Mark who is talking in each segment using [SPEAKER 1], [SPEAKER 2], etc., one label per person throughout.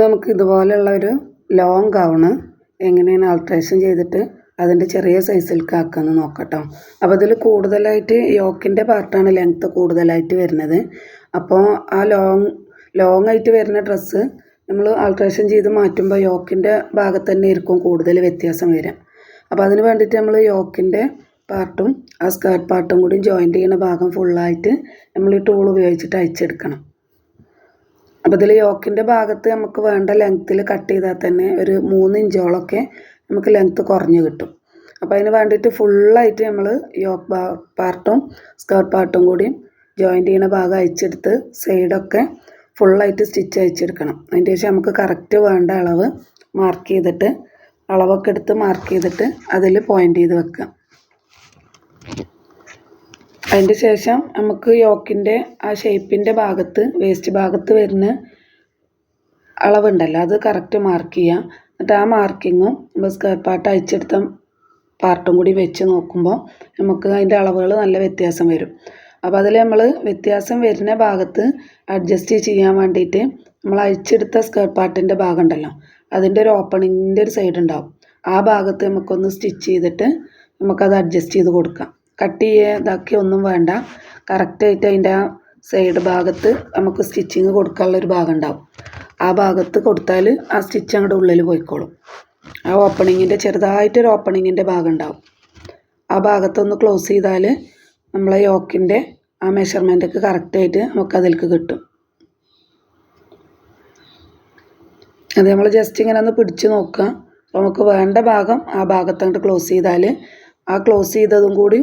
[SPEAKER 1] നമുക്ക് ഇതുപോലെയുള്ള ഒരു ലോങ് ഗൗണ് എങ്ങനെയാണ് ആൾട്രേഷൻ ചെയ്തിട്ട് അതിൻ്റെ ചെറിയ സൈസിലേക്ക് ആക്കാമെന്ന് നോക്കട്ടോ. അപ്പോൾ ഇതിൽ കൂടുതലായിട്ട് യോക്കിൻ്റെ പാർട്ടാണ് ലെങ്ത്ത് കൂടുതലായിട്ട് വരുന്നത്. അപ്പോൾ ആ ലോങ് ആയിട്ട് വരുന്ന ഡ്രസ്സ് നമ്മൾ ആൾട്രേഷൻ ചെയ്ത് മാറ്റുമ്പോൾ യോക്കിൻ്റെ ഭാഗത്ത് തന്നെ ആയിരിക്കും കൂടുതൽ വ്യത്യാസം വരിക. അപ്പോൾ അതിന് വേണ്ടിയിട്ട് നമ്മൾ യോക്കിൻ്റെ പാർട്ടും ആ സ്കേർട്ട് പാർട്ടും കൂടി ജോയിൻ്റ് ചെയ്യുന്ന ഭാഗം ഫുള്ളായിട്ട് നമ്മൾ ഈ ടൂൾ ഉപയോഗിച്ചിട്ട് അയച്ചെടുക്കണം. അപ്പോൾ ഇതിൽ യോക്കിൻ്റെ ഭാഗത്ത് നമുക്ക് വേണ്ട ലെങ്ത്തിൽ കട്ട് ചെയ്താൽ തന്നെ ഒരു 3 ഇഞ്ചോളമൊക്കെ നമുക്ക് ലെങ്ത്ത് കുറഞ്ഞ് കിട്ടും. അപ്പോൾ അതിന് വേണ്ടിയിട്ട് ഫുള്ളായിട്ട് നമ്മൾ യോക്ക് പാർട്ടും സ്കേർട്ട് പാർട്ടും കൂടി ജോയിൻ്റ് ചെയ്യുന്ന ഭാഗം അയച്ചെടുത്ത് സൈഡൊക്കെ ഫുള്ളായിട്ട് സ്റ്റിച്ച് അയച്ചെടുക്കണം. അതിൻ്റെ ശേഷം നമുക്ക് കറക്റ്റ് വേണ്ട അളവ് മാർക്ക് ചെയ്തിട്ട് അളവൊക്കെ എടുത്ത് മാർക്ക് ചെയ്തിട്ട് അതിൽ പോയിൻ്റ് ചെയ്ത് വെക്കുക. അതിൻ്റെ ശേഷം നമുക്ക് യോക്കിൻ്റെ ആ ഷേപ്പിൻ്റെ ഭാഗത്ത് വേസ്റ്റ് ഭാഗത്ത് വരുന്ന അളവുണ്ടല്ലോ അത് കറക്റ്റ് മാർക്ക് ചെയ്യുക. എന്നിട്ട് ആ മാർക്കിങ്ങും നമ്മൾ സ്കേർട്ട് പാർട്ട് അയച്ചെടുത്ത പാർട്ടും കൂടി വെച്ച് നോക്കുമ്പോൾ നമുക്ക് അതിൻ്റെ അളവുകൾ നല്ല വ്യത്യാസം വരും. അപ്പോൾ അതിൽ നമ്മൾ വ്യത്യാസം വരുന്ന ഭാഗത്ത് അഡ്ജസ്റ്റ് ചെയ്യാൻ വേണ്ടിയിട്ട് നമ്മൾ അയച്ചെടുത്ത സ്കേർട്ട് പാർട്ടിൻ്റെ ഭാഗം ഉണ്ടല്ലോ അതിൻ്റെ ഒരു ഓപ്പണിങ്ങിൻ്റെ ഒരു സൈഡ് ഉണ്ടാവും. ആ ഭാഗത്ത് നമുക്കൊന്ന് സ്റ്റിച്ച് ചെയ്തിട്ട് നമുക്കത് അഡ്ജസ്റ്റ് ചെയ്ത് കൊടുക്കാം. കട്ട് ചെയ്താക്കി ഒന്നും വേണ്ട, കറക്റ്റായിട്ട് അതിൻ്റെ ആ സൈഡ് ഭാഗത്ത് നമുക്ക് സ്റ്റിച്ചിങ് കൊടുക്കാനുള്ളൊരു ഭാഗം ഉണ്ടാവും. ആ ഭാഗത്ത് കൊടുത്താൽ ആ സ്റ്റിച്ച് അങ്ങോട്ട് ഉള്ളിൽ പോയിക്കോളും. ആ ഓപ്പണിങ്ങിൻ്റെ ചെറുതായിട്ടൊരു ഓപ്പണിങ്ങിൻ്റെ ഭാഗം ഉണ്ടാവും. ആ ഭാഗത്തൊന്ന് ക്ലോസ് ചെയ്താൽ നമ്മളെ യോക്കിൻ്റെ ആ മെഷർമെൻറ്റൊക്കെ കറക്റ്റായിട്ട് നമുക്കതിലേക്ക് കിട്ടും. അത് നമ്മൾ ജസ്റ്റ് ഇങ്ങനെ ഒന്ന് പിടിച്ച് നോക്കുക. അപ്പോൾ നമുക്ക് വേണ്ട ഭാഗം ആ ഭാഗത്തങ്ങോട്ട് ക്ലോസ് ചെയ്താൽ ആ ക്ലോസ് ചെയ്തതും കൂടി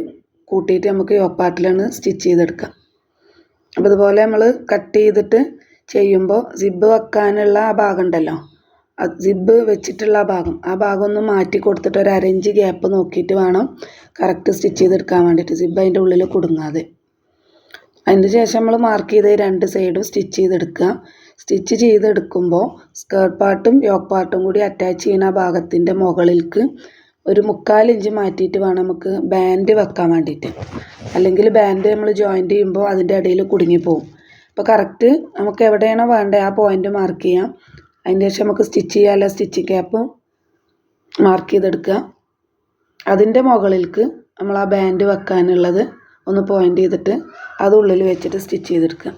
[SPEAKER 1] കൂട്ടിയിട്ട് നമുക്ക് യോക്ക് പാർട്ടിലാണ് സ്റ്റിച്ച് ചെയ്തെടുക്കാം. അപ്പോൾ ഇതുപോലെ നമ്മൾ കട്ട് ചെയ്തിട്ട് ചെയ്യുമ്പോൾ സിബ്ബ് വെക്കാനുള്ള ആ ഭാഗം ഉണ്ടല്ലോ സിബ്ബ് വെച്ചിട്ടുള്ള ആ ഭാഗം ഒന്ന് മാറ്റി കൊടുത്തിട്ട് ഒരു 1/2 ഇഞ്ച് ഗ്യാപ്പ് നോക്കിയിട്ട് വേണം കറക്റ്റ് സ്റ്റിച്ച് ചെയ്തെടുക്കാൻ വേണ്ടിയിട്ട്, സിബ്ബ് അതിൻ്റെ ഉള്ളിൽ കുടുങ്ങാതെ. അതിന് ശേഷം നമ്മൾ മാർക്ക് ചെയ്ത് 2 സൈഡും സ്റ്റിച്ച് ചെയ്തെടുക്കുക. സ്റ്റിച്ച് ചെയ്തെടുക്കുമ്പോൾ സ്കേർട്ട് പാർട്ടും യോക്ക് പാർട്ടും കൂടി അറ്റാച്ച് ചെയ്യുന്ന ഭാഗത്തിൻ്റെ മുകളിലേക്ക് ഒരു 3/4 ഇഞ്ച് മാറ്റിയിട്ട് വേണം നമുക്ക് ബാൻഡ് വെക്കാൻ വേണ്ടിയിട്ട്. അല്ലെങ്കിൽ ബാൻഡ് നമ്മൾ ജോയിൻ്റ് ചെയ്യുമ്പോൾ അതിൻ്റെ ഇടയിൽ കുടുങ്ങിപ്പോവും. അപ്പോൾ കറക്റ്റ് നമുക്ക് എവിടെയാണോ വേണ്ടത് ആ പോയിൻ്റ് മാർക്ക് ചെയ്യാം. അതിൻ്റെ ശേഷം നമുക്ക് സ്റ്റിച്ച് ചെയ്യാനുള്ള സ്റ്റിച്ച് ക്യാപ്പ് മാർക്ക് ചെയ്തെടുക്കുക. അതിൻ്റെ മുകളിലേക്ക് നമ്മൾ ആ ബാൻഡ് വെക്കാനുള്ളത് ഒന്ന് പോയിൻ്റ് ചെയ്തിട്ട് അത് ഉള്ളിൽ വെച്ചിട്ട് സ്റ്റിച്ച് ചെയ്തെടുക്കുക.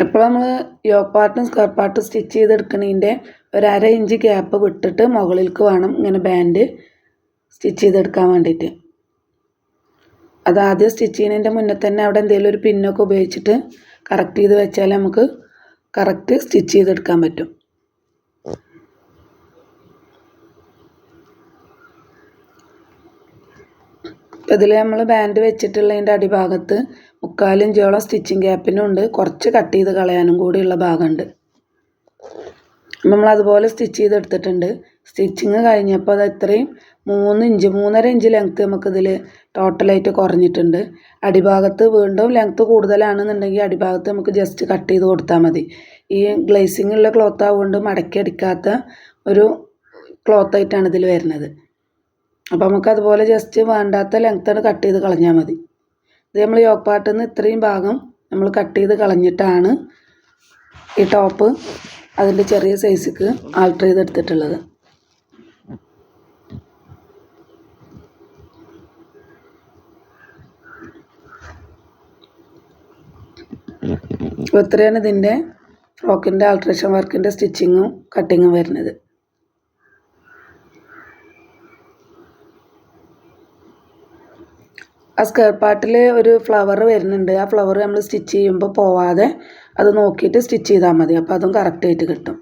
[SPEAKER 1] ഇപ്പോൾ നമ്മൾ യോക്ക് പാർട്ടും സ്കേർട്ട് പാർട്ടും സ്റ്റിച്ച് ചെയ്തെടുക്കുന്നതിൻ്റെ ഒരു 1/2 ഇഞ്ച് ഗ്യാപ്പ് വിട്ടിട്ട് മുകളിലേക്ക് വേണം ഇങ്ങനെ ബാൻഡ് സ്റ്റിച്ച് ചെയ്തെടുക്കാൻ വേണ്ടിയിട്ട്. അത് ആദ്യം സ്റ്റിച്ച് ചെയ്യുന്നതിൻ്റെ മുന്നേ തന്നെ അവിടെ എന്തെങ്കിലും ഒരു പിന്നൊക്കെ ഉപയോഗിച്ചിട്ട് കറക്റ്റ് ചെയ്ത് വെച്ചാൽ നമുക്ക് കറക്റ്റ് സ്റ്റിച്ച് ചെയ്തെടുക്കാൻ പറ്റും. ഇതിൽ നമ്മൾ ബാൻഡ് വെച്ചിട്ടുള്ളതിൻ്റെ അടിഭാഗത്ത് 3/4 ഇഞ്ചോളം സ്റ്റിച്ചിങ് ഗ്യാപ്പിനും ഉണ്ട്, കുറച്ച് കട്ട് ചെയ്ത് കളയാനും കൂടിയുള്ള ഭാഗമുണ്ട്. നമ്മൾ അതുപോലെ സ്റ്റിച്ച് ചെയ്തെടുത്തിട്ടുണ്ട്. സ്റ്റിച്ചിങ് കഴിഞ്ഞപ്പോൾ അത് ഇത്രയും 3.5 ഇഞ്ച് ലെങ്ത്ത് നമുക്കിതിൽ ടോട്ടലായിട്ട് കുറഞ്ഞിട്ടുണ്ട്. അടിഭാഗത്ത് വീണ്ടും ലെങ്ത്ത് കൂടുതലാണെന്നുണ്ടെങ്കിൽ അടിഭാഗത്ത് നമുക്ക് ജസ്റ്റ് കട്ട് ചെയ്ത് കൊടുത്താൽ മതി. ഈ ഗ്ലേസിങ് ഉള്ള ക്ലോത്ത് ആവുകൊണ്ട് മടക്കി അടിക്കാത്ത ഒരു ക്ലോത്തായിട്ടാണ് ഇതിൽ വരുന്നത്. അപ്പോൾ നമുക്ക് അതുപോലെ ജസ്റ്റ് വേണ്ടാത്ത ലെങ്ത്താണ് കട്ട് ചെയ്ത് കളഞ്ഞാൽ മതി. ഇത് നമ്മൾ യോക്ക് പാർട്ടിൽ നിന്ന് ഇത്രയും ഭാഗം നമ്മൾ കട്ട് ചെയ്ത് കളഞ്ഞിട്ടാണ് ഈ ടോപ്പ് അതിൻ്റെ ചെറിയ സൈസിക്ക് ആൾട്ടർ ചെയ്തെടുത്തിട്ടുള്ളത്. അപ്പോൾ ഇത്രയാണ് ഇതിൻ്റെ ഫ്രോക്കിൻ്റെ ആൾട്രേഷൻ വർക്കിൻ്റെ സ്റ്റിച്ചിങ്ങും കട്ടിങ്ങും വരുന്നത്. ആ സ്കേർട്ട് പാർട്ടിൽ ഒരു ഫ്ലവർ വരുന്നുണ്ട്. ആ ഫ്ലവർ നമ്മൾ സ്റ്റിച്ച് ചെയ്യുമ്പോൾ പോവാതെ അത് നോക്കിയിട്ട് സ്റ്റിച്ച് ചെയ്താൽ മതി. അപ്പോൾ അതും കറക്റ്റായിട്ട് കിട്ടും.